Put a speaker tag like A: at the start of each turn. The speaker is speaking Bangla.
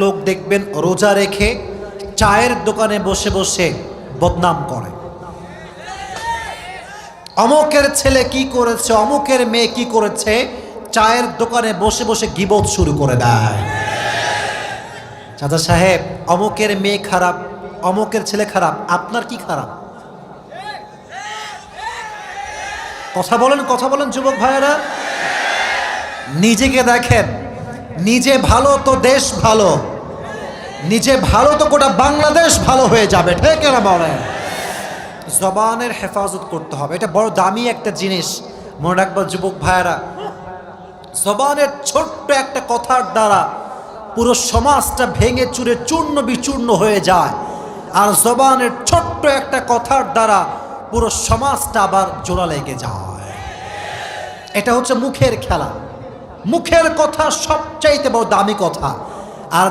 A: লোক দেখবেন রোজা রেখে চায়ের দোকানে বসে বসে বদনাম করে, অমুকের ছেলে কি করেছে, অমুকের মেয়ে কি করেছে, চায়ের দোকানে বসে বসে গীবত শুরু করে দেয়। চাচা সাহেব, অমুকের মেয়ে খারাপ, অমুকের ছেলে খারাপ, আপনার কি খারাপ? কথা বলেন যুবক ভাইয়েরা। নিজেকে দেখেন, নিজে ভালো তো দেশ ভালো, নিজে ভালো তো গোটা বাংলাদেশ ভালো হয়ে যাবে, ঠিক না বলেন? জবানের হেফাজত করতে হবে, এটা বড় দামি একটা জিনিস। মনে রাখবা যুবক ভাইয়েরা, জবানের ছোট্ট একটা কথার দ্বারা পুরো সমাজটা ভেঙে চুরে চূর্ণ বিচূর্ণ হয়ে যায়, আর জবানের ছোট্ট একটা কথার দ্বারা পুরো সমাজটা আবার জোড়া লেগে যায়। এটা হচ্ছে মুখের খেলা। মুখের কথা সবচাইতে বড় দামি কথা।